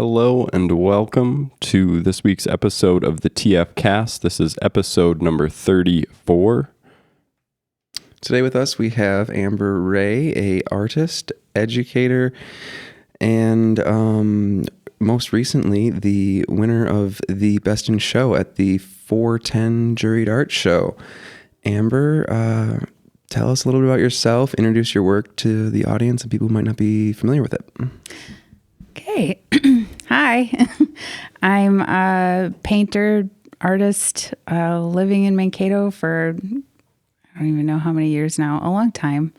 Hello and welcome to this week's episode of the TF Cast. This is episode number 34. Today with us we have Amber Rahe, a artist, educator, and most recently the winner of the Best in Show at the 410 Juried Art Show. Amber, tell us a little bit about yourself, introduce your work to the audience and people who might not be familiar with it. Okay. Hi. I'm a painter, artist, living in Mankato for, I don't even know how many years now, a long time.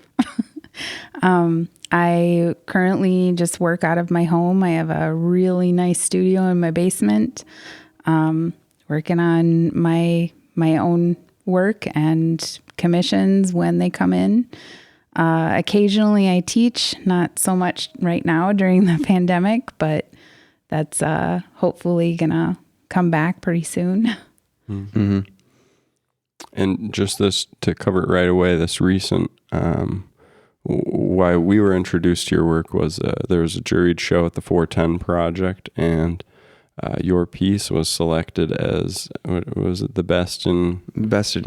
I currently just work out of my home. I have a really nice studio in my basement, working on my own work and commissions when they come in. Occasionally I teach, not so much right now during the pandemic, but that's hopefully gonna come back pretty soon. Mm-hmm. And just this, to cover it right away, this recent, why we were introduced to your work was there was a juried show at the 410 Project, and your piece was selected as, what was it, the Best in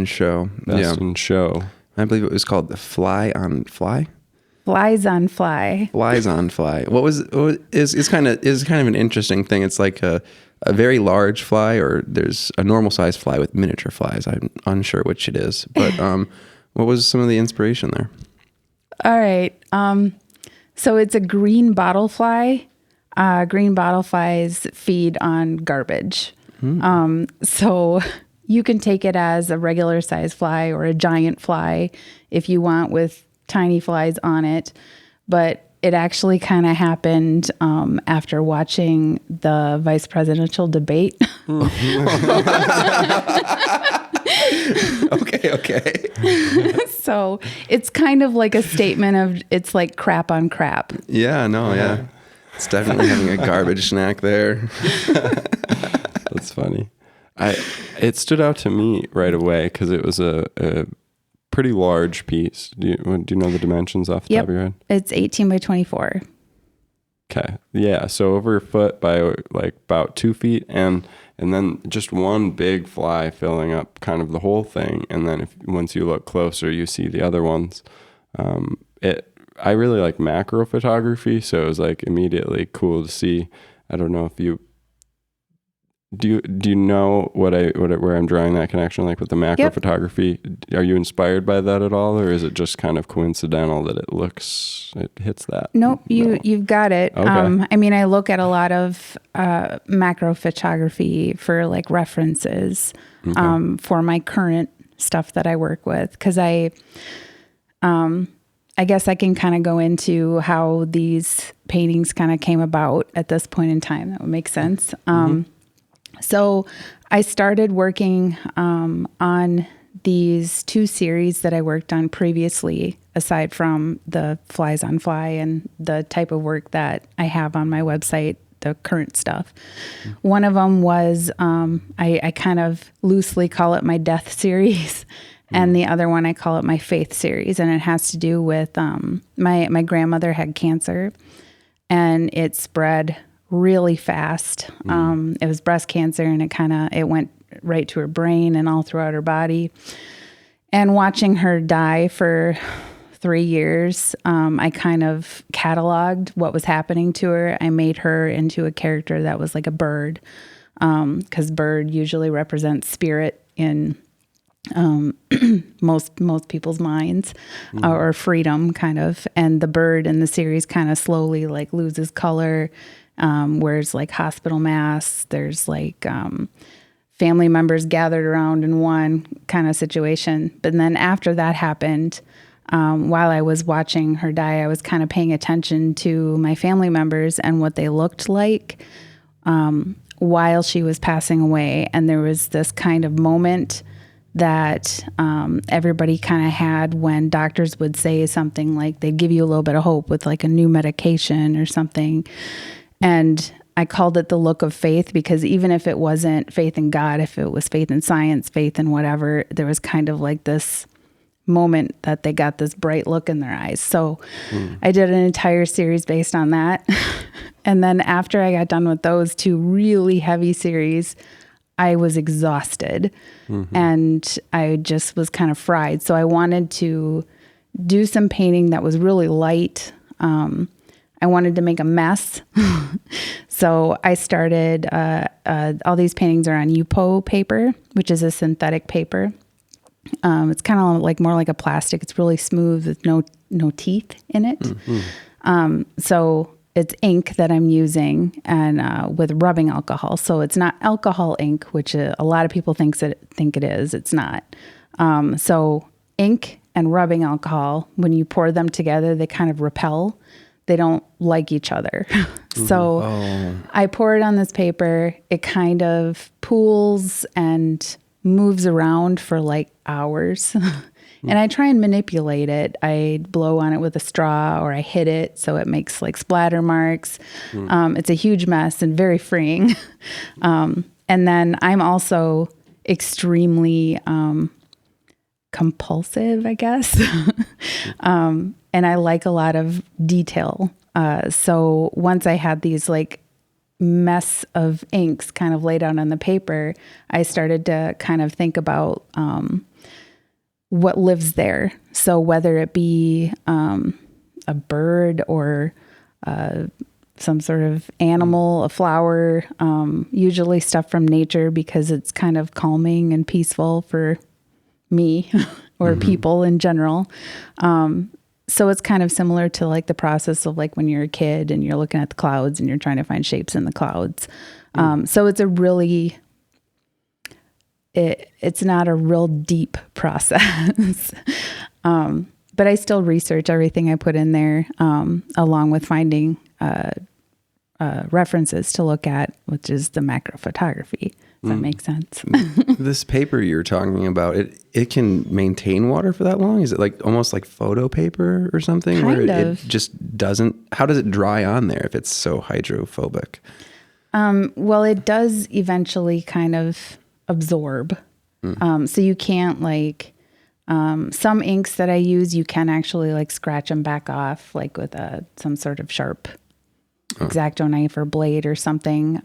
Show. Best in Show. I believe it was called the Fly on Fly. Flies on Fly. Flies on Fly. Is kind of an interesting thing. It's like a very large fly, or there's a normal size fly with miniature flies. I'm unsure which it is, but what was some of the inspiration there? All right. So it's a green bottle fly. Green bottle flies feed on garbage. So you can take it as a regular size fly or a giant fly if you want, with tiny flies on it. But it actually kind of happened after watching the vice presidential debate. Okay. So it's kind of like a statement of, it's like crap on crap. Yeah. It's definitely having a garbage snack there. That's funny. It stood out to me right away because it was a pretty large piece. Do you know the dimensions off the top of your head? It's 18 by 24. Okay. Yeah. So over a foot by like about 2 feet, and then just one big fly filling up kind of the whole thing. And then once you look closer, you see the other ones. I really like macro photography, so it was like immediately cool to see. I don't know if you do you know where I'm drawing that connection, like with the macro photography? Are you inspired by that at all, or is it just kind of coincidental that it hits that? Nope, you've got it. Okay. I mean, I look at a lot of macro photography for like references for my current stuff that I work with, because I guess I can kind of go into how these paintings kind of came about at this point in time. That would make sense. So I started working on these 2 series that I worked on previously, aside from the Flies on Fly and the type of work that I have on my website, the current stuff. One of them was, I kind of loosely call it my death series. And the other one, I call it my faith series. And it has to do with my grandmother had cancer, and it spread really fast. It was breast cancer, and it went right to her brain and all throughout her body. And watching her die for 3 years, I kind of cataloged what was happening to her. I made her into a character that was like a bird, because bird usually represents spirit in most people's minds, or freedom kind of. And the bird in the series kind of slowly like loses color, wears like hospital masks. There's like family members gathered around in one kind of situation. But then after that happened, while I was watching her die, I was kind of paying attention to my family members and what they looked like while she was passing away. And there was this kind of moment that everybody kind of had when doctors would say something like, they'd give you a little bit of hope with like a new medication or something. And I called it the look of faith, because even if it wasn't faith in God, if it was faith in science, faith in whatever, there was kind of like this moment that they got this bright look in their eyes. So I did an entire series based on that. And then after I got done with those 2 really heavy series, I was exhausted and I just was kind of fried. So I wanted to do some painting that was really light. I wanted to make a mess. So I started, all these paintings are on UPO paper, which is a synthetic paper. It's kind of like more like a plastic. It's really smooth with no teeth in it. So it's ink that I'm using and with rubbing alcohol. So it's not alcohol ink, which a lot of people think it is. It's not. So ink and rubbing alcohol, when you pour them together, they kind of repel. They don't like each other. So I pour it on this paper. It kind of pools and moves around for like hours. And I try and manipulate it. I blow on it with a straw or I hit it so it makes like splatter marks. It's a huge mess and very freeing. And then I'm also extremely compulsive, I guess. And I like a lot of detail. So once I had these like mess of inks kind of laid out on the paper, I started to kind of think about what lives there. So whether it be a bird or some sort of animal, a flower, usually stuff from nature because it's kind of calming and peaceful for me or people in general. So it's kind of similar to like the process of like when you're a kid and you're looking at the clouds and you're trying to find shapes in the clouds. So it's a really, it's not a real deep process. But I still research everything I put in there, along with finding references to look at, which is the macro photography. Does that make sense? This paper you're talking about, it can maintain water for that long? Is it like almost like photo paper or something? Kind where of. it just doesn't, how does it dry on there if it's so hydrophobic? Well, it does eventually kind of absorb. So you can't like, some inks that I use, you can actually like scratch them back off, like with some sort of sharp X-Acto knife or blade or something.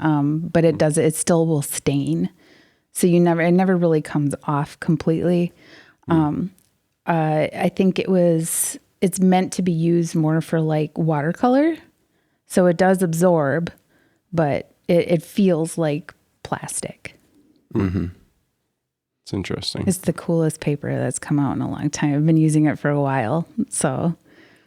But it still will stain. So it never really comes off completely. I think it's meant to be used more for like watercolor. So it does absorb, but it feels like plastic. It's interesting. It's the coolest paper that's come out in a long time. I've been using it for a while. So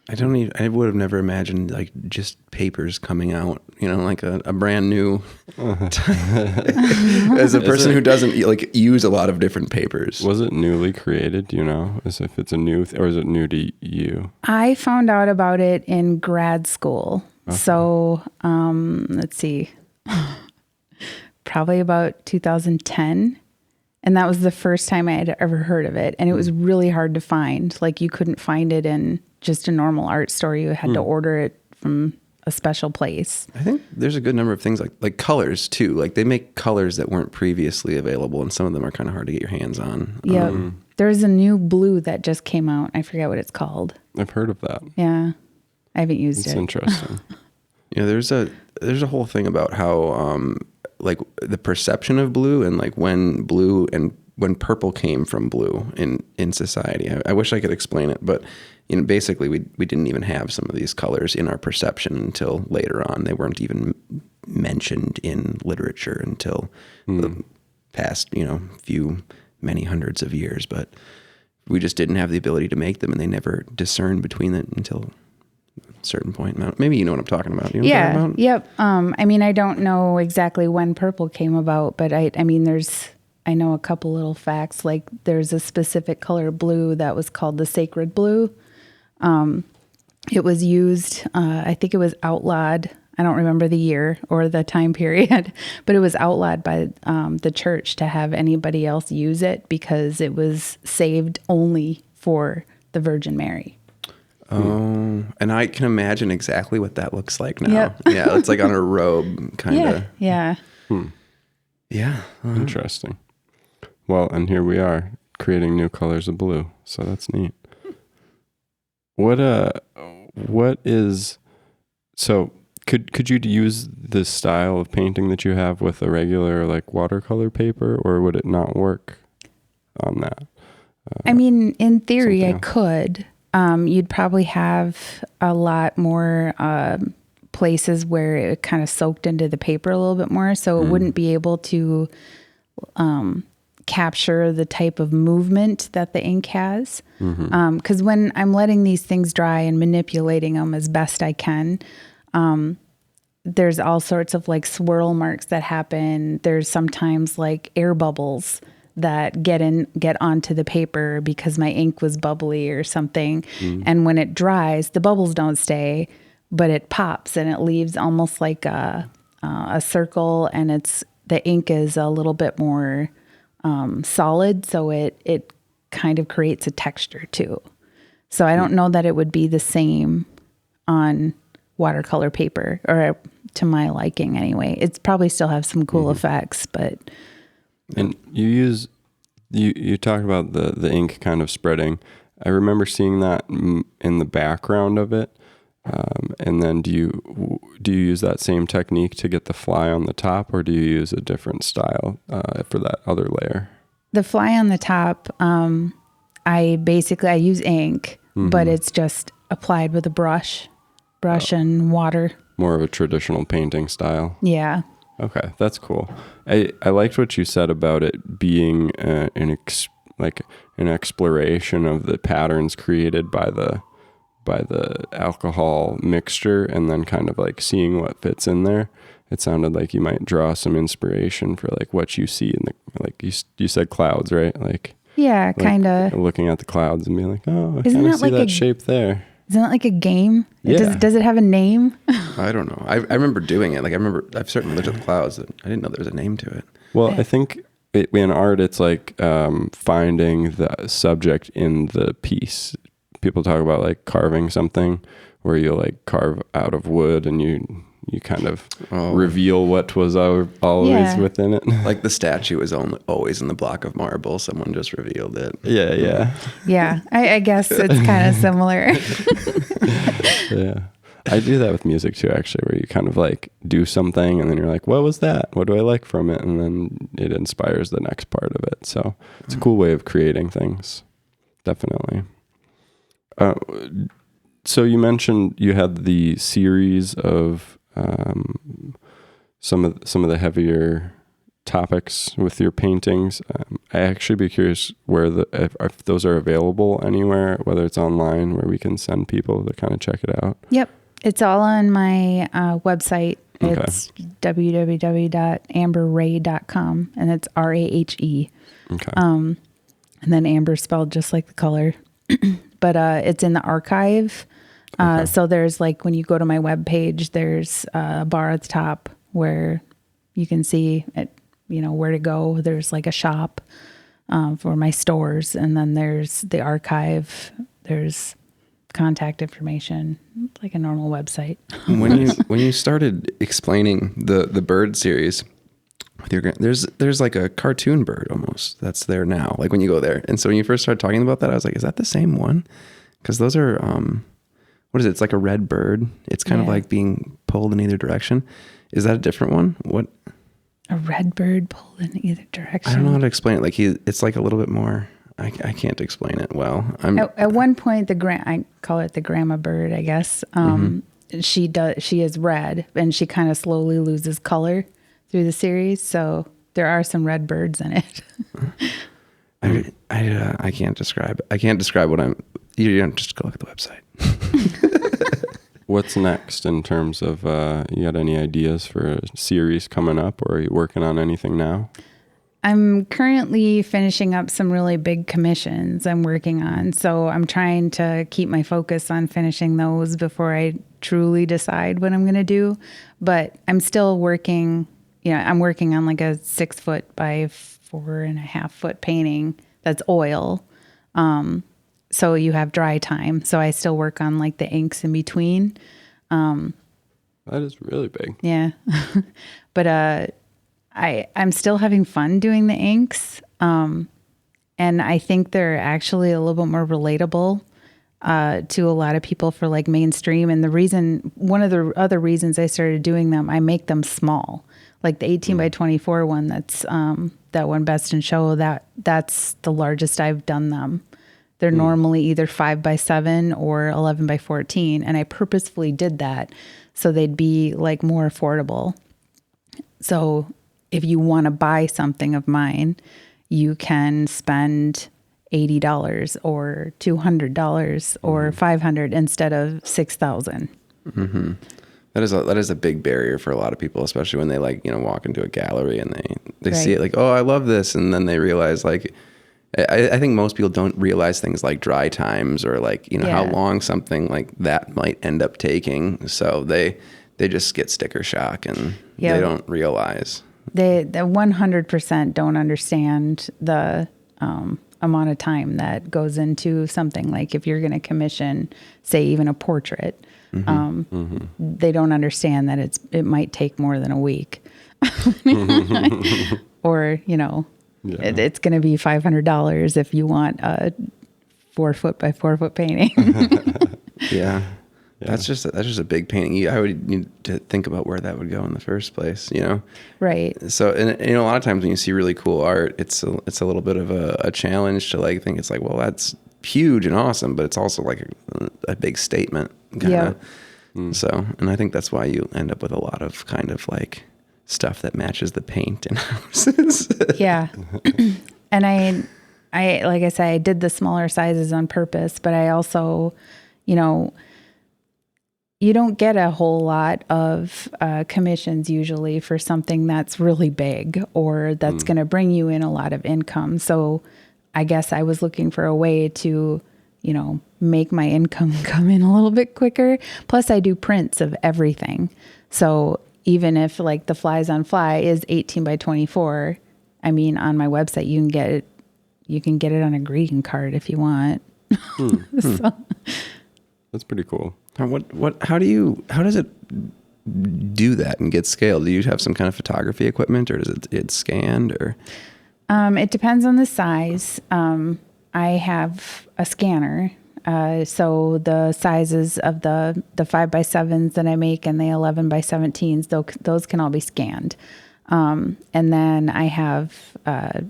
I would have never imagined like just papers coming out, like a brand new, as a person who doesn't like use a lot of different papers. Was it newly created? Do you know? As if it's a new, or is it new to you? I found out about it in grad school. Okay. So let's see, probably about 2010. And that was the first time I had ever heard of it. And it was really hard to find. Like you couldn't find it in just a normal art store. You had to order it from a special place. I think there's a good number of things like colors too. Like they make colors that weren't previously available, and some of them are kind of hard to get your hands on. Yeah. There's a new blue that just came out. I forget what it's called. I've heard of that. Yeah. I haven't used it. It's interesting. There's a whole thing about how like the perception of blue and like when blue and when purple came from blue in society. I wish I could explain it, but basically we didn't even have some of these colors in our perception until later on. They weren't even mentioned in literature until the past, many hundreds of years, but we just didn't have the ability to make them, and they never discerned between it until certain point. Maybe you know what I'm talking about. You know what I'm talking about? Yep. I don't know exactly when purple came about, but I know a couple little facts. Like there's a specific color of blue that was called the sacred blue. It was used, I think it was outlawed. I don't remember the year or the time period, but it was outlawed by the church to have anybody else use it because it was saved only for the Virgin Mary. Oh, and I can imagine exactly what that looks like now. Yep. Yeah, it's like on a robe, kind of. Yeah. Yeah. Interesting. Well, and here we are creating new colors of blue. So that's neat. Could you use this style of painting that you have with a regular like watercolor paper, or would it not work on that? I mean, in theory, I else. could. You'd probably have a lot more places where it kind of soaked into the paper a little bit more, so it wouldn't be able to capture the type of movement that the ink has. Because when I'm letting these things dry and manipulating them as best I can, there's all sorts of like swirl marks that happen. There's sometimes like air bubbles that get onto the paper because my ink was bubbly or something. And when it dries, the bubbles don't stay, but it pops and it leaves almost like a circle, and the ink is a little bit more solid, so it kind of creates a texture too. So I don't know that it would be the same on watercolor paper, or to my liking anyway. It's probably still have some cool effects, but. And you talk about the ink kind of spreading. I remember seeing that in the background of it. And then do you use that same technique to get the fly on the top, or do you use a different style for that other layer? The fly on the top, I use ink, but it's just applied with a brush and water. More of a traditional painting style. Yeah. Okay, that's cool. I liked what you said about it being an exploration of the patterns created by the alcohol mixture, and then kind of like seeing what fits in there. It sounded like you might draw some inspiration for like what you see in the, like you said clouds, right? Like yeah, kind of looking at the clouds and being like, oh, I Isn't kind of that see like that a- shape there. Isn't it like a game? Yeah. Does it have a name? I don't know. I remember doing it. Like I've certainly looked at the clouds. I didn't know there was a name to it. Well, I think in art, it's like finding the subject in the piece. People talk about like carving something, where you like carve out of wood and you kind of reveal what was always within it. Like the statue is always in the block of marble. Someone just revealed it. Yeah. Yeah, I guess it's kind of similar. Yeah. I do that with music too, actually, where you kind of like do something and then you're like, what was that? What do I like from it? And then it inspires the next part of it. So it's a cool way of creating things. Definitely. So you mentioned you had the series of some of the heavier topics with your paintings. I actually be curious if those are available anywhere, whether it's online where we can send people to kind of check it out. Yep. It's all on my website. Okay. It's www.amberrahe.com, and it's Rahe. Okay. And then amber spelled just like the color. But it's in the archive. Okay. So there's like, when you go to my webpage, there's a bar at the top where you can see it, where to go. There's like a shop for my stores, and then there's the archive. There's contact information, like a normal website. When you started explaining the bird series with your there's like a cartoon bird almost that's there now, like when you go there. And so when you first started talking about that, I was like, is that the same one? Because those are what is it? It's like a red bird. It's kind of like being pulled in either direction. Is that a different one? What? A red bird pulled in either direction. I don't know how to explain it. Like it's like a little bit more. I can't explain it well. At one point, I call it the grandma bird, I guess. She is red, and she kind of slowly loses color through the series. So there are some red birds in it. I can't describe. I can't describe what I'm. You don't just go look at the website. What's next in terms of, you got any ideas for a series coming up, or are you working on anything now? I'm currently finishing up some really big commissions I'm working on. So I'm trying to keep my focus on finishing those before I truly decide what I'm going to do. But I'm still working, I'm working on like a 6 foot by 4.5 foot painting that's oil. So you have dry time. So I still work on like the inks in between. That is really big. Yeah. But I'm still having fun doing the inks. And I think they're actually a little bit more relatable to a lot of people for like mainstream. And one of the other reasons I started doing them, I make them small, like the 18 by 24 one. That's that one Best in Show. That's the largest I've done them. They're normally either 5 by 7 or 11 by 14, and I purposefully did that so they'd be like more affordable. So if you want to buy something of mine, you can spend $80 or $200 or $500 instead of $6,000. Mm-hmm. That is a big barrier for a lot of people, especially when they like, walk into a gallery and they see it like, oh, I love this. And then they realize like, I think most people don't realize things like dry times or like, how long something like that might end up taking. So they just get sticker shock and they don't realize. They 100% don't understand the amount of time that goes into something. Like if you're going to commission, say, even a portrait, they don't understand that it might take more than a week. Or, it's going to be $500 if you want a 4 foot by 4 foot painting. Yeah. That's just a big painting. I would need to think about where that would go in the first place, Right. So, and a lot of times when you see really cool art, it's a little bit of a challenge to like think it's like, well, that's huge and awesome, but it's also like a big statement kind of. So, and I think that's why you end up with a lot of kind of like stuff that matches the paint in houses. Yeah. And I like I said, I did the smaller sizes on purpose, but I also, you don't get a whole lot of commissions usually for something that's really big or that's going to bring you in a lot of income. So I guess I was looking for a way to, make my income come in a little bit quicker. Plus I do prints of everything. So even if like the Flies on Fly is 18 by 24, I mean, on my website, you can get it on a greeting card if you want. So. That's pretty cool. How does it do that and get scaled? Do you have some kind of photography equipment or does it scanned or? It depends on the size. I have a scanner. So the sizes of the 5 by 7s that I make and the 11 by 17s, those can all be scanned. And then I have a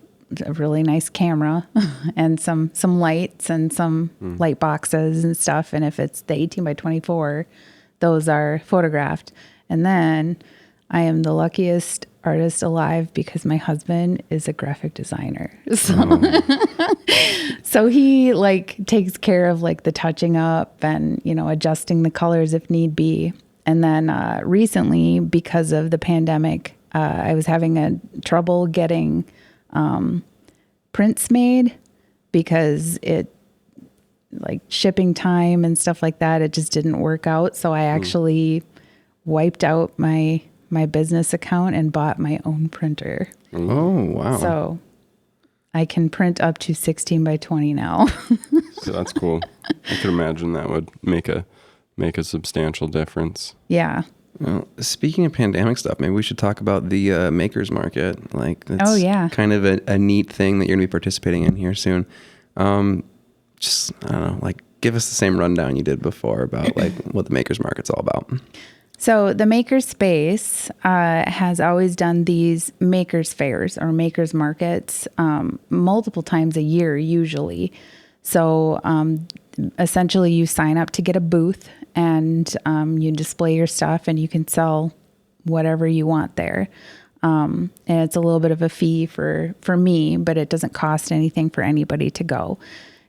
really nice camera and some lights and some light boxes and stuff. And if it's the 18 by 24, those are photographed. And then I am the luckiest artist alive because my husband is a graphic designer. So he like takes care of like the touching up and, adjusting the colors if need be. And then recently, because of the pandemic, I was having trouble getting prints made because it like shipping time and stuff like that, it just didn't work out. So I actually wiped out my business account and bought my own printer. Oh, wow. So I can print up to 16 by 20 now. So that's cool. I could imagine that would make a substantial difference. Yeah. Well, speaking of pandemic stuff, maybe we should talk about the makers market. Like, it's kind of a neat thing that you're going to be participating in here soon. Just, I don't know, like give us the same rundown you did before about like what the makers market's all about. So the Maker Space has always done these makers fairs or makers markets multiple times a year usually. So essentially you sign up to get a booth and you display your stuff and you can sell whatever you want there. And it's a little bit of a fee for me, but it doesn't cost anything for anybody to go.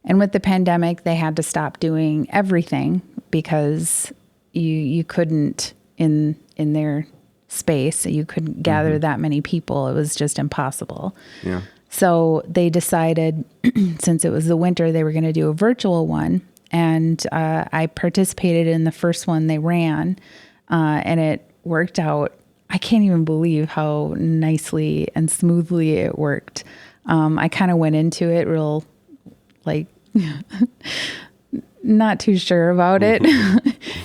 And with the pandemic, they had to stop doing everything because you couldn't in their space. You couldn't gather that many people. It was just impossible. Yeah. So they decided, since it was the winter, they were going to do a virtual one. And I participated in the first one they ran, and it worked out. I can't even believe how nicely and smoothly it worked. I kind of went into it real, like, not too sure about it.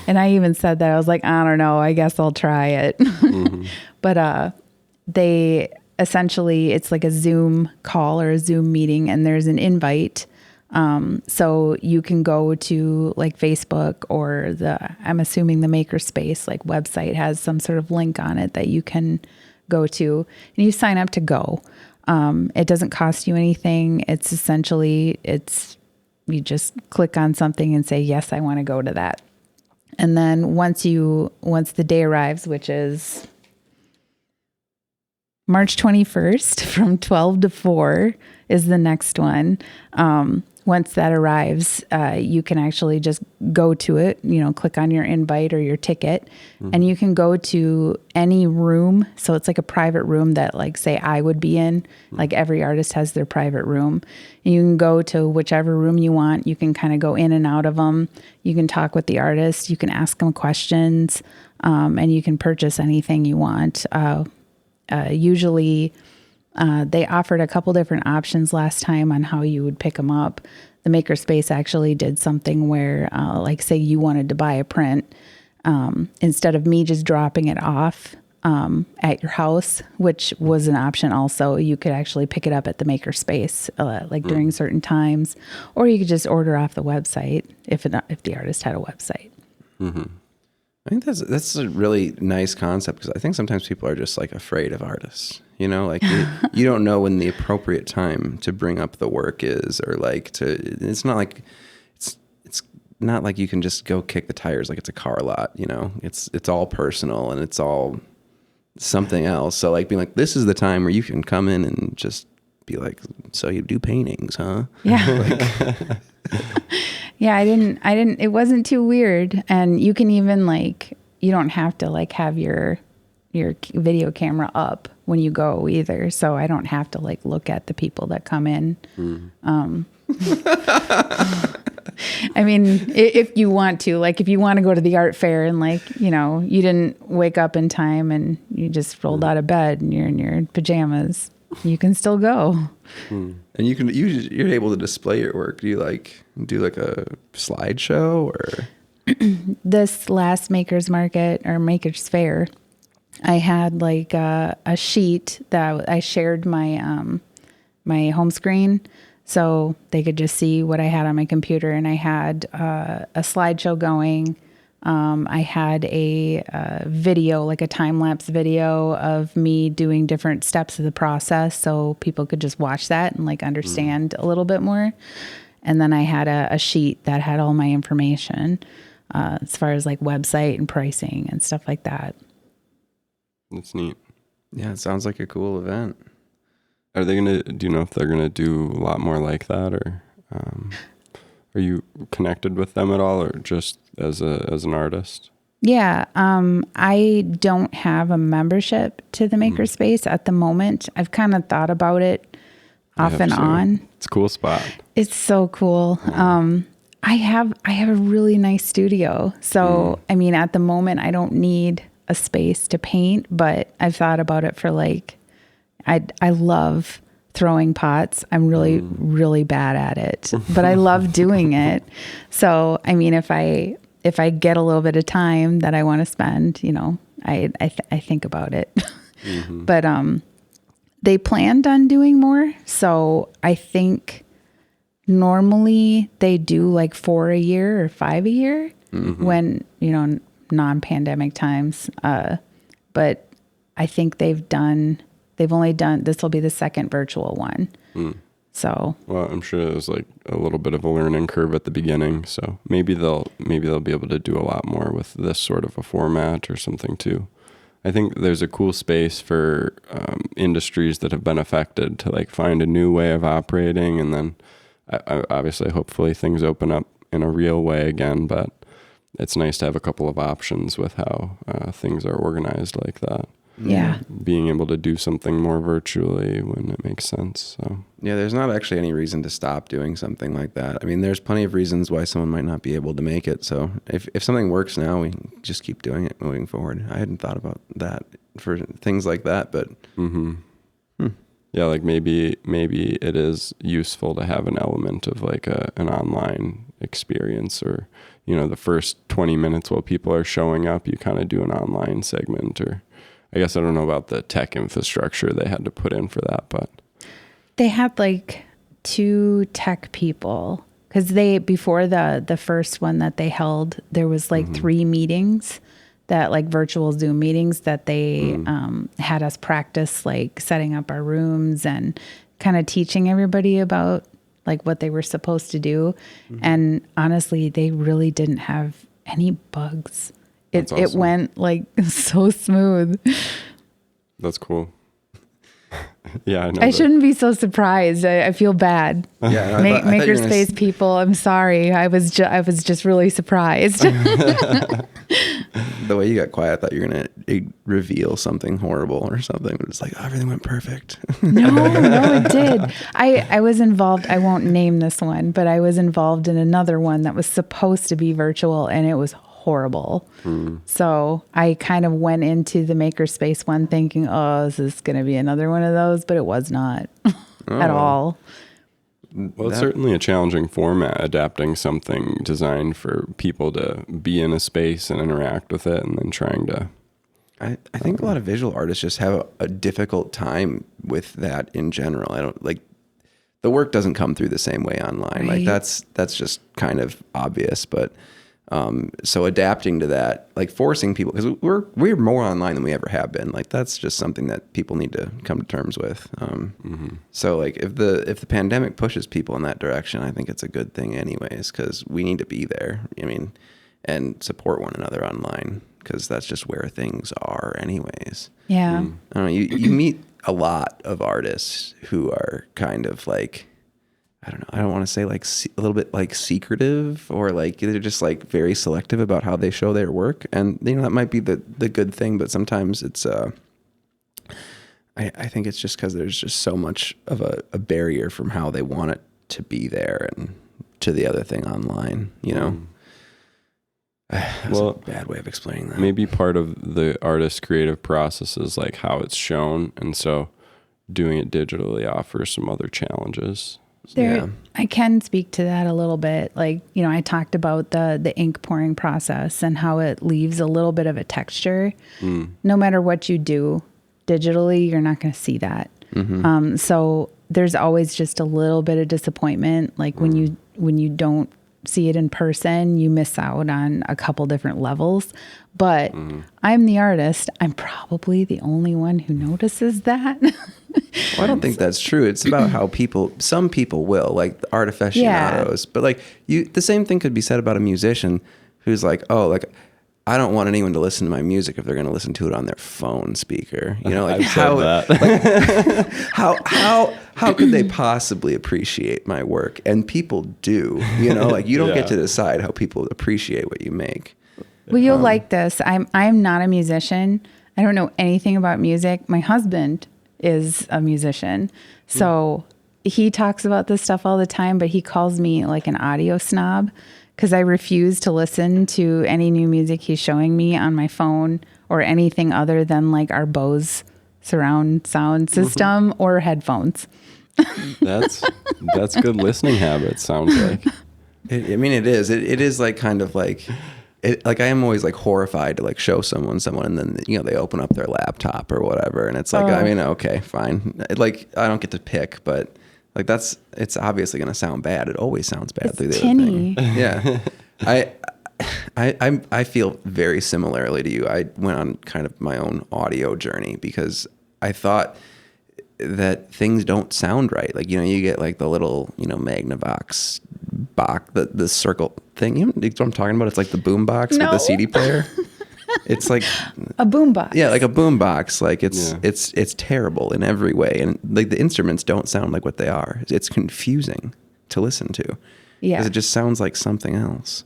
And I even said that. I was like, I don't know, I guess I'll try it. But they essentially, it's like a Zoom call or a Zoom meeting, and there's an invite So you can go to like Facebook or I'm assuming the Makerspace like website has some sort of link on it that you can go to, and you sign up to go. It doesn't cost you anything. It's essentially, you just click on something and say, yes, I want to go to that. And then once the day arrives, which is March 21st from 12 to 4 is the next one. Once that arrives, you can actually just go to it, click on your invite or your ticket, and you can go to any room. So it's like a private room that, like, say I would be in. Like every artist has their private room. And you can go to whichever room you want. You can kind of go in and out of them. You can talk with the artist. You can ask them questions, and you can purchase anything you want. Usually they offered a couple different options last time on how you would pick them up. The Makerspace actually did something where, like, say you wanted to buy a print, instead of me just dropping it off at your house, which was an option also, you could actually pick it up at the Makerspace, during certain times, or you could just order off the website if the artist had a website. Mm-hmm. I think that's a really nice concept, because I think sometimes people are just like afraid of artists, like you don't know when the appropriate time to bring up the work is, or it's not like you can just go kick the tires like it's a car lot, it's all personal and it's all something else. So like being like, this is the time where you can come in and just be like, so you do paintings, huh? Yeah. Yeah, I didn't, it wasn't too weird. And you can even you don't have to have your video camera up when you go either. So I don't have to look at the people that come in. I mean, if you want to, if you want to go to the art fair and you didn't wake up in time and you just rolled out of bed and you're in your pajamas, you can still go. And you're able to display your work. Do you do a slideshow or? This last Makers Market or Makers Fair, I had a sheet that I shared my my home screen, so they could just see what I had on my computer, and I had a slideshow going. I had a video, a time-lapse video of me doing different steps of the process, so people could just watch that and understand a little bit more. And then I had a sheet that had all my information as far as website and pricing and stuff like that. That's neat. Yeah, it sounds like a cool event. Do you know if they're going to do a lot more like that, or are you connected with them at all, or just as an artist? Yeah, I don't have a membership to the Makerspace at the moment. I've kind of thought about it off and on. It's a cool spot. It's so cool. Yeah. I have a really nice studio. So, I mean, at the moment, I don't need a space to paint, but I've thought about it for I love throwing pots. I'm really, really bad at it, but I love doing it. So, I mean, if I get a little bit of time that I want to spend, I think about it. Mm-hmm. But they planned on doing more. So I think normally they do 4 a year or 5 a year when, non-pandemic times. But I think this will be the second virtual one. So, well, I'm sure there's a little bit of a learning curve at the beginning. So maybe they'll be able to do a lot more with this sort of a format or something too. I think there's a cool space for industries that have been affected to find a new way of operating, and then obviously, hopefully, things open up in a real way again. But it's nice to have a couple of options with how things are organized like that. Yeah. Being able to do something more virtually when it makes sense. So. Yeah, there's not actually any reason to stop doing something like that. I mean, there's plenty of reasons why someone might not be able to make it. So if something works now, we just keep doing it moving forward. I hadn't thought about that for things like that, but... Yeah, maybe it is useful to have an element of an online experience, or, the first 20 minutes while people are showing up, you kind of do an online segment, or I guess I don't know about the tech infrastructure they had to put in for that, but... They had 2 tech people, because before the first one that they held, there was like 3 meetings that like virtual Zoom meetings that they had us practice, like setting up our rooms and kind of teaching everybody about like what they were supposed to do. And honestly, they really didn't have any bugs. It That's awesome. it went like so smooth. That's cool. Yeah, I know. I shouldn't be so surprised. I feel bad. Yeah, no, I thought you were gonna Makerspace people, I'm sorry. I was just really surprised. The way you got quiet, I thought you were going to reveal something horrible or something. But it's like, oh, everything went perfect. No, it did. I was involved. I won't name this one, but I was involved in another one that was supposed to be virtual, and it was horrible. So I kind of went into the Makerspace one thinking, oh, is this going to be another one of those? But it was not at all. Well, it's certainly a challenging format, adapting something designed for people to be in a space and interact with it, and then trying to... I think a lot of visual artists just have a difficult time with that in general. I don't like the work doesn't come through the same way online. Right. Like that's just kind of obvious, but so adapting to that, like forcing people, because we're more online than we ever have been. Like that's just something that people need to come to terms with. So like if the pandemic pushes people in that direction, I think it's a good thing anyways, because we need to be there. I mean, and support one another online, because that's just where things are anyways. Yeah. I don't know. You meet a lot of artists who are kind of like, I don't know. I don't want to say like a little bit like secretive, or like they're just like very selective about how they show their work. And you know, that might be the good thing, but sometimes it's, I think it's just because there's just so much of a barrier from how they want it to be there and to the other thing online, you know? That's a bad way of explaining that. Maybe part of the artist's creative process is like how it's shown, and so doing it digitally offers some other challenges. I can speak to that a little bit. Like, you know, I talked about the ink pouring process and how it leaves a little bit of a texture. No matter what you do digitally, you're not going to see that. So there's always just a little bit of disappointment. Like when you don't see it in person, you miss out on a couple different levels. But I'm the artist. I'm probably the only one who notices that. Well, I don't think that's true. It's about how some people will, like the art aficionados. But like the same thing could be said about a musician who's like, oh, like I don't want anyone to listen to my music if they're going to listen to it on their phone speaker. You know, like how could they possibly appreciate my work? And people do. You know, like you don't get to decide how people appreciate what you make. Well, you'll like this. I'm not a musician. I don't know anything about music. My husband is a musician. So he talks about this stuff all the time, but he calls me like an audio snob because I refuse to listen to any new music he's showing me on my phone or anything other than like our Bose surround sound system or headphones. That's good listening habits, sounds like. I mean, it is. It is like kind of like... like I am always like horrified to like show someone, and then, you know, they open up their laptop or whatever. And it's like, I mean, okay, fine. Like I don't get to pick, but like it's obviously going to sound bad. It always sounds bad It's through the tinny. other thing. Yeah. I feel very similarly to you. I went on kind of my own audio journey because I thought that things don't sound right. Like, you know, you get like the little, you know, Magnavox box, the circle thing. You know what I'm talking about? It's like the boom box with the CD player. It's like a boom box. Yeah, like a boom box. Like it's terrible in every way. And like the instruments don't sound like what they are. It's confusing to listen to. Yeah. Because it just sounds like something else.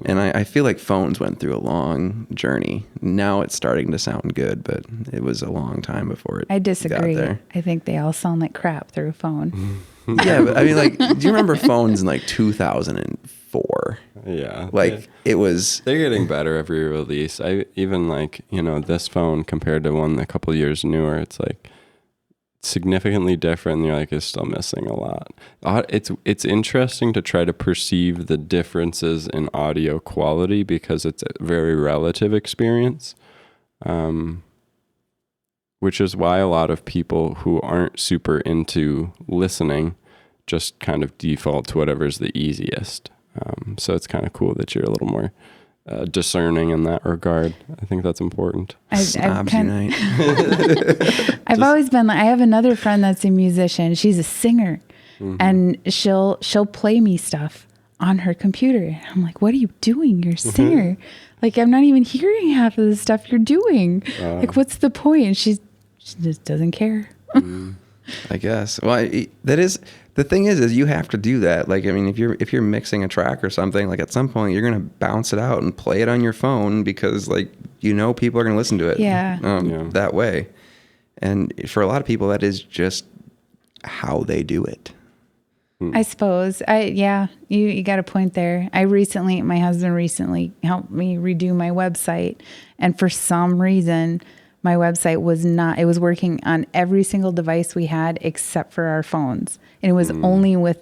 And I feel like phones went through a long journey. Now it's starting to sound good, but it was a long time before it I disagree. got there. I think they all sound like crap through a phone. Yeah, but I mean, like, do you remember phones in like 2004? Yeah. Like it was... They're getting better every release. I even like, you know, this phone compared to one a couple years newer, it's like significantly different, and you're like, it's still missing a lot. It's interesting to try to perceive the differences in audio quality because it's a very relative experience, which is why a lot of people who aren't super into listening just kind of default to whatever's the easiest. So it's kind of cool that you're a little more discerning in that regard. I think that's important. Snobs unite. I've always been like, I have another friend that's a musician. She's a singer, and she'll play me stuff on her computer. I'm like, what are you doing? You're a singer. Like, I'm not even hearing half of the stuff you're doing. Like, what's the point? And she just doesn't care. I guess. Well, that is the thing is you have to do that. Like, I mean, if you're mixing a track or something, like at some point you're going to bounce it out and play it on your phone because like, people are going to listen to it that way. And for a lot of people, that is just how they do it. I suppose. You got a point there. My husband recently helped me redo my website. And for some reason, my website it was working on every single device we had except for our phones. And it was only with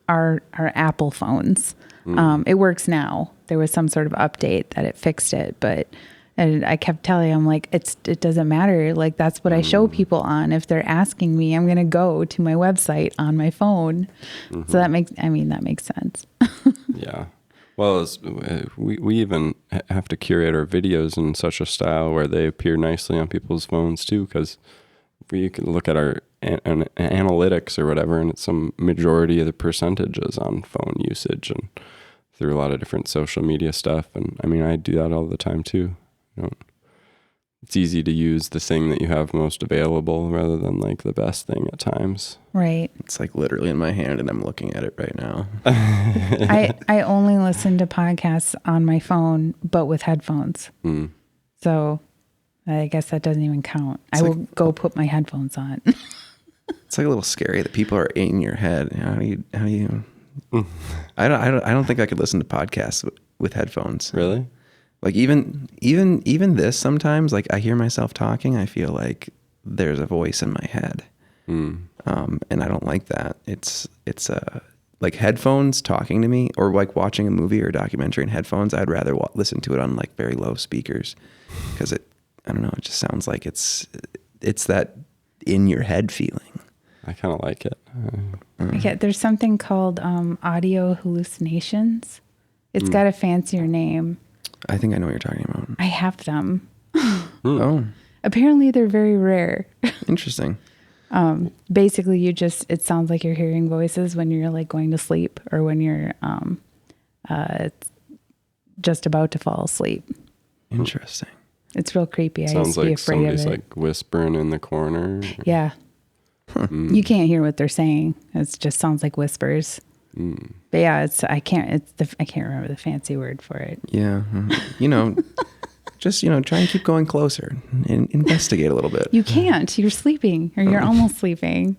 our Apple phones. It works now. There was some sort of update that it fixed it, and I kept telling him, like, it doesn't matter. Like, that's what I show people on. If they're asking me, I'm going to go to my website on my phone. So that makes sense. Yeah. Well, we even have to curate our videos in such a style where they appear nicely on people's phones too, because you can look at our analytics or whatever, and it's some majority of the percentages on phone usage and through a lot of different social media stuff. And I mean, I do that all the time too. It's easy to use the thing that you have most available rather than like the best thing at times. Right. It's like literally in my hand and I'm looking at it right now. I only listen to podcasts on my phone, but with headphones. So I guess that doesn't even count. I will go put my headphones on. It's like a little scary that people are in your head. How do you? I don't think I could listen to podcasts with headphones. Really? Like even this sometimes, like I hear myself talking, I feel like there's a voice in my head, and I don't like that. It's like headphones talking to me, or like watching a movie or a documentary in headphones. I'd rather listen to it on like very low speakers because I don't know, it just sounds like it's that in your head feeling. I kind of like it. Okay, there's something called audio hallucinations. It's got a fancier name. I think I know what you're talking about. I have them. Oh, Apparently they're very rare. interesting. Basically it sounds like you're hearing voices when you're like going to sleep or when you're just about to fall asleep. Interesting. It's real creepy. I Sounds used to be like afraid of somebody's it. like whispering in the corner. Yeah. You can't hear what they're saying. It just sounds like whispers. But yeah, I can't remember the fancy word for it. Yeah. Just, try and keep going closer and investigate a little bit. You can't. You're sleeping or you're almost sleeping.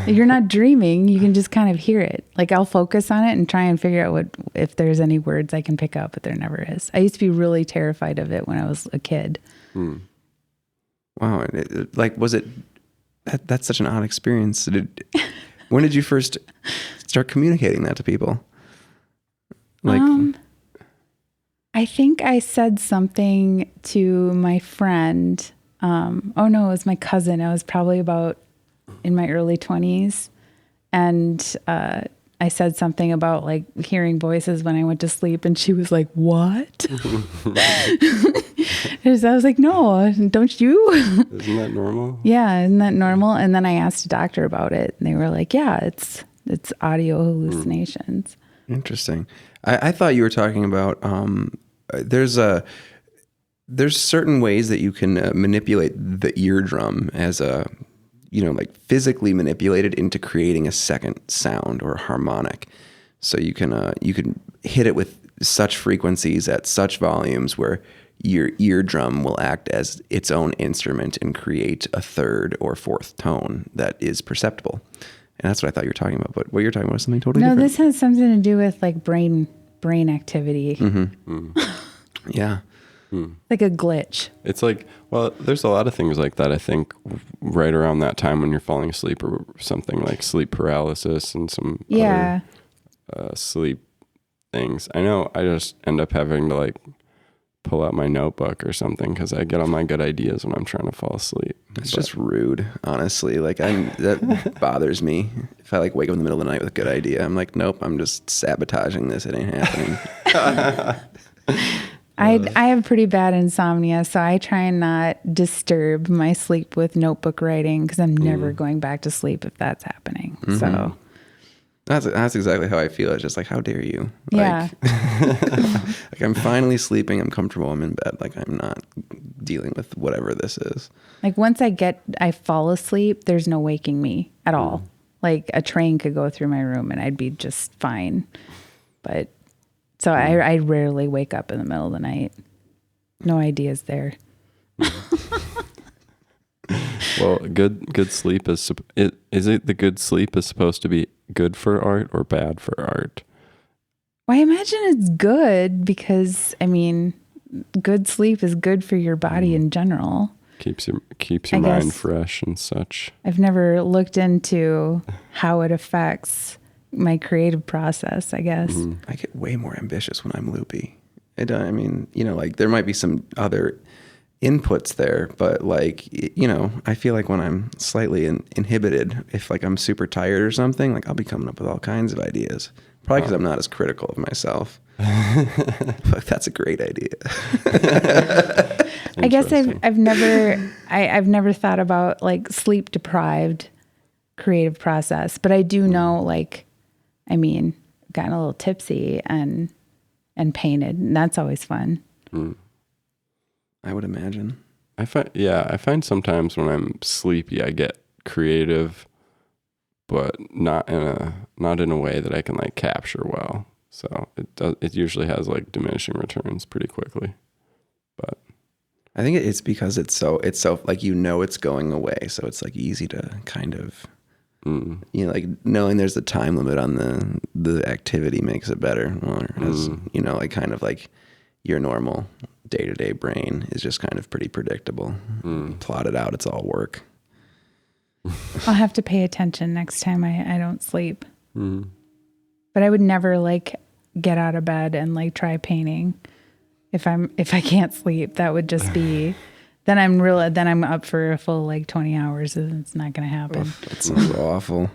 You're not dreaming. You can just kind of hear it. Like I'll focus on it and try and figure out if there's any words I can pick up, but there never is. I used to be really terrified of it when I was a kid. Wow. That's such an odd experience. When did you first start communicating that to people? Like, I think I said something to my friend. Oh no, it was my cousin. I was probably about in my early 20s. And I said something about like hearing voices when I went to sleep. And she was like, what? I was like, no, don't you? Isn't that normal? Yeah, isn't that normal? And then I asked a doctor about it. And they were like, yeah, it's audio hallucinations. Interesting. I thought you were talking about there's certain ways that you can manipulate the eardrum as like physically manipulate it into creating a second sound or harmonic. So you can hit it with such frequencies at such volumes where your eardrum will act as its own instrument and create a third or fourth tone that is perceptible. And that's what I thought you were talking about. But what you're talking about is something totally different. No, this has something to do with like brain activity. Yeah. Like a glitch. It's like, well, there's a lot of things like that, I think, right around that time when you're falling asleep or something like sleep paralysis and some other sleep things. I know I just end up having to like pull out my notebook or something because I get all my good ideas when I'm trying to fall asleep. It's just rude, honestly. Like that bothers me. If I like wake up in the middle of the night with a good idea, I'm like, nope, I'm just sabotaging this. It ain't happening. I have pretty bad insomnia, so I try and not disturb my sleep with notebook writing because I'm never going back to sleep if that's happening. So That's exactly how I feel. It's just like, how dare you? yeah, Like I'm finally sleeping. I'm comfortable. I'm in bed. Like I'm not dealing with whatever this is. like once I fall asleep, there's no waking me at all. Like a train could go through my room and I'd be just fine. But so I rarely wake up in the middle of the night. No ideas there. Well, good sleep is it the good sleep is supposed to be good for art or bad for art? Well, I imagine it's good because I mean, good sleep is good for your body in general. Keeps your I mind guess. fresh and such. I've never looked into how it affects my creative process, I guess. I get way more ambitious when I'm loopy. I mean, like there might be some other inputs there, but like, I feel like when I'm slightly inhibited, if like I'm super tired or something, like I'll be coming up with all kinds of ideas. Probably because I'm not as critical of myself. But that's a great idea. I guess I've never thought about like sleep deprived creative process, but I do know like, I mean, gotten a little tipsy and painted, and that's always fun. I would imagine. I find sometimes when I'm sleepy, I get creative, but not in a way that I can like capture well. So it usually has like diminishing returns pretty quickly. But I think it's because it's so like it's going away, so it's like easy to kind of like knowing there's a time limit on the activity makes it better. Whereas like kind of like your normal day-to-day brain is just kind of pretty predictable. Plot it out, it's all work. I'll have to pay attention next time I don't sleep. But I would never like get out of bed and like try painting if I can't sleep. That would just be then I'm up for a full like 20 hours and it's not going to happen. That sounds awful.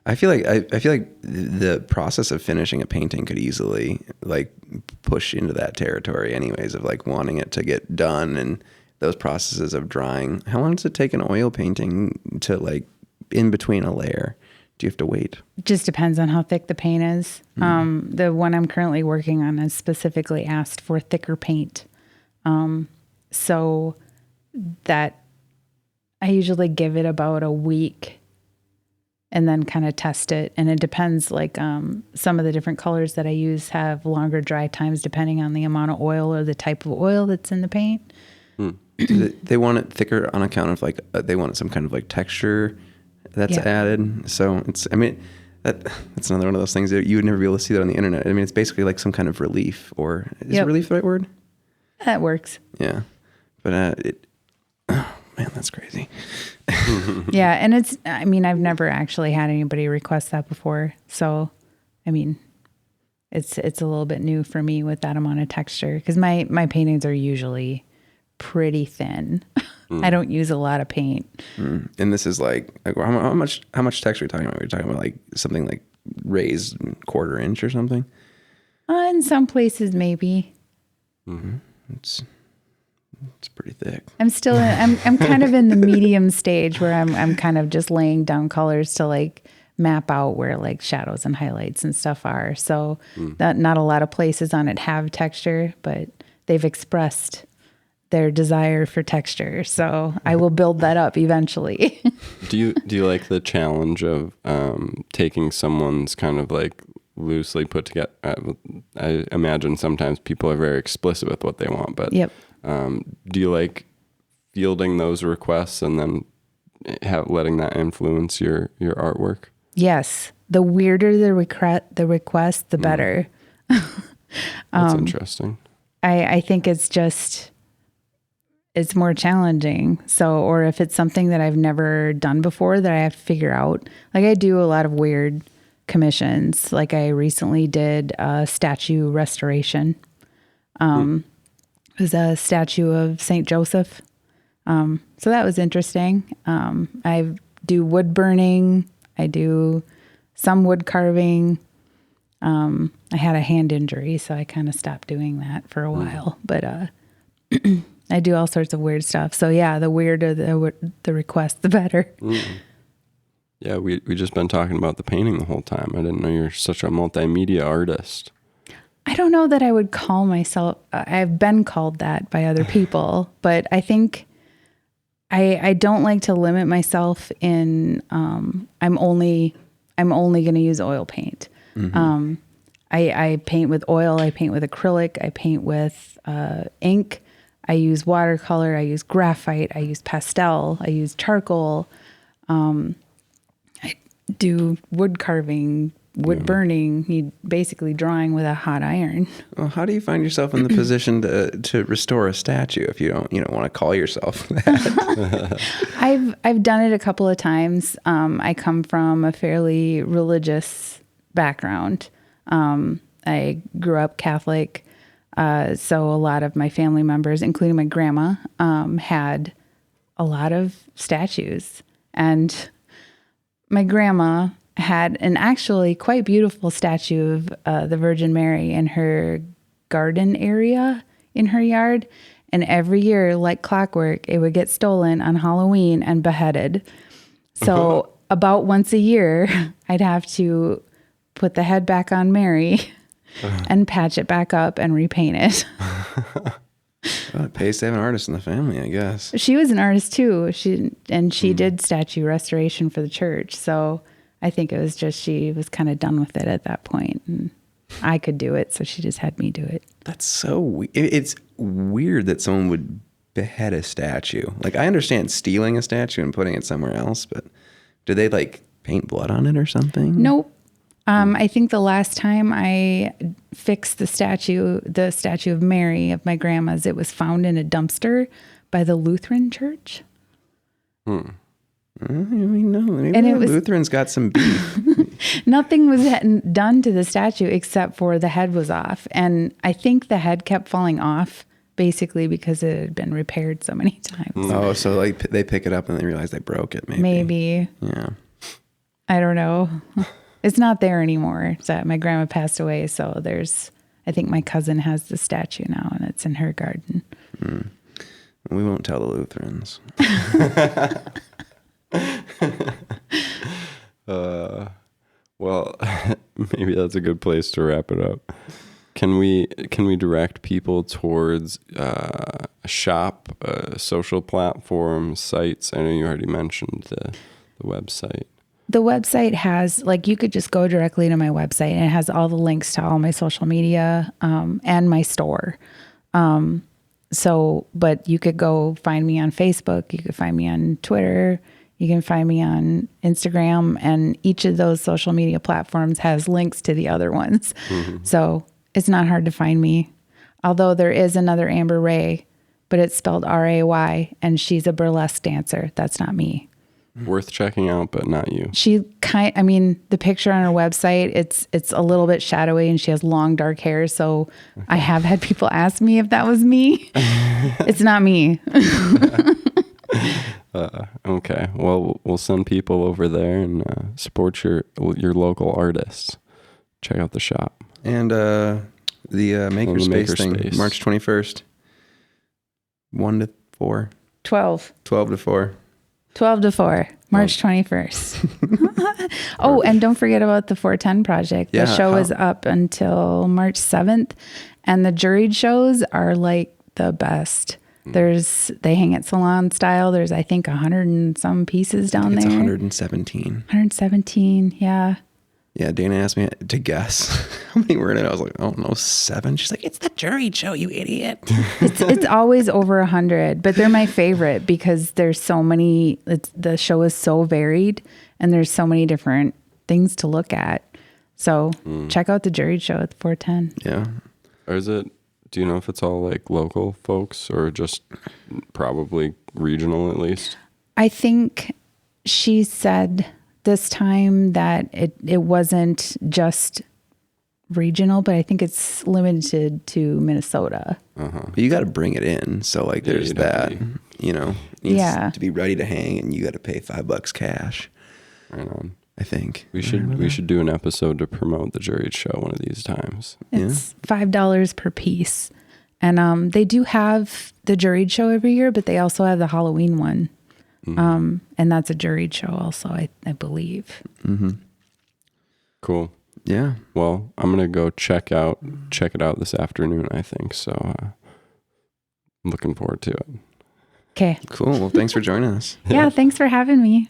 I feel like the process of finishing a painting could easily like push into that territory anyways of like wanting it to get done, and those processes of drying. How long does it take an oil painting to like in between a layer? Do you have to wait? It just depends on how thick the paint is. The one I'm currently working on is specifically asked for thicker paint. So that I usually give it about a week and then kind of test it. And it depends, like some of the different colors that I use have longer dry times depending on the amount of oil or the type of oil that's in the paint. They want it thicker on account of like, they want some kind of like texture that's added. So it's, I mean, that's another one of those things that you would never be able to see that on the internet. I mean, it's basically like some kind of relief, or is relief the right word? That works. Yeah. But oh man, that's crazy. Yeah. And I've never actually had anybody request that before. So, I mean, it's a little bit new for me with that amount of texture because my paintings are usually pretty thin. I don't use a lot of paint. And this is like how much texture are you talking about? We're talking about like something like raised 1/4 inch or something. In some places, maybe. It's pretty thick. I'm still I'm kind of in the medium stage where I'm kind of just laying down colors to like map out where like shadows and highlights and stuff are. So that not a lot of places on it have texture, but they've expressed their desire for texture. So I will build that up eventually. Do you like the challenge of taking someone's kind of like loosely put together? I imagine sometimes people are very explicit with what they want, but Yep. Do you like fielding those requests and then letting that influence your artwork? Yes. The weirder the request, the better. That's interesting. I think it's more challenging. So, or if it's something that I've never done before that I have to figure out, like I do a lot of weird commissions. Like I recently did a statue restoration. It was a statue of St. Joseph. So that was interesting. I do wood burning. I do some wood carving. I had a hand injury, so I kind of stopped doing that for a while. But I do all sorts of weird stuff. So yeah, the weirder the request, the better. Yeah, we just been talking about the painting the whole time. I didn't know you're such a multimedia artist. I don't know that I would call myself, I've been called that by other people, but I think I don't like to limit myself in, I'm only going to use oil paint. I paint with oil, I paint with acrylic, I paint with ink, I use watercolor, I use graphite, I use pastel, I use charcoal, I do wood carving, wood burning, you basically drawing with a hot iron. Well, how do you find yourself in the position to restore a statue if you don't want to call yourself that? I've done it a couple of times. I come from a fairly religious background. I grew up Catholic, so a lot of my family members, including my grandma, had a lot of statues. And my grandma had an actually quite beautiful statue of the Virgin Mary in her garden area in her yard. And every year, like clockwork, it would get stolen on Halloween and beheaded. So about once a year, I'd have to put the head back on Mary and patch it back up and repaint it. Well, it pays to have an artist in the family, I guess. She was an artist too. She did statue restoration for the church. So I think it was just she was kind of done with it at that point, and I could do it, so she just had me do it. That's so weird. It's weird that someone would behead a statue. Like, I understand stealing a statue and putting it somewhere else, but do they like paint blood on it or something? Nope. I think the last time I fixed the statue of Mary of my grandma's, it was found in a dumpster by the Lutheran church. I mean, no. Maybe And the it was- Lutherans got some beef. Nothing was done to the statue except for the head was off. And I think the head kept falling off basically because it had been repaired so many times. Oh, so like they pick it up and they realize they broke it, maybe. Maybe. Yeah. I don't know. It's not there anymore. So my grandma passed away. So I think my cousin has the statue now and it's in her garden. We won't tell the Lutherans. Well, maybe that's a good place to wrap it up. Can we direct people towards a shop, social platforms, sites? I know you already mentioned the website. The website has, like, you could just go directly to my website and it has all the links to all my social media and my store. But you could go find me on Facebook. You could find me on Twitter. You can find me on Instagram, and each of those social media platforms has links to the other ones. So it's not hard to find me. Although there is another Amber Rahe, but it's spelled R-A-Y, and she's a burlesque dancer. That's not me. Worth checking out, but not you. The picture on her website, it's a little bit shadowy and she has long dark hair. So I have had people ask me if that was me. It's not me. Okay. Well, we'll send people over there and support your local artists. Check out the shop. And the Makerspace thing, Makerspace. March 21st, 1 to 4. 12 to 4. 12 to 4, March 21st. Oh, and don't forget about the 410 project. Yeah, The show is up until March 7th. And the juried shows are like the best. They hang at salon style. There's, I think, 100 and some pieces down It's there. 117. 117, yeah. Yeah, Dana asked me to guess how many were in it. I was like, oh no, 7. She's like, it's the juried show, you idiot. It's always over 100, but they're my favorite because there's so many. The show is so varied, and there's so many different things to look at. So check out the juried show at 410. Yeah. Or is it? Do you know if it's all like local folks or just probably regional at least? I think she said this time that it wasn't just regional, but I think it's limited to Minnesota. But you got to bring it in. So like there's you'd that. have to Yeah. to be ready to hang, and you got to pay $5 cash. Right on. I think We should do an episode to promote the Juried show one of these times. It's $5 per piece. And they do have the juried show every year, but they also have the Halloween one. And that's a juried show also, I believe. Mm-hmm. Cool. Yeah. Well, I'm going to go check it out this afternoon, I think. So I'm looking forward to it. Okay. Cool. Well, thanks for joining us. Yeah, thanks for having me.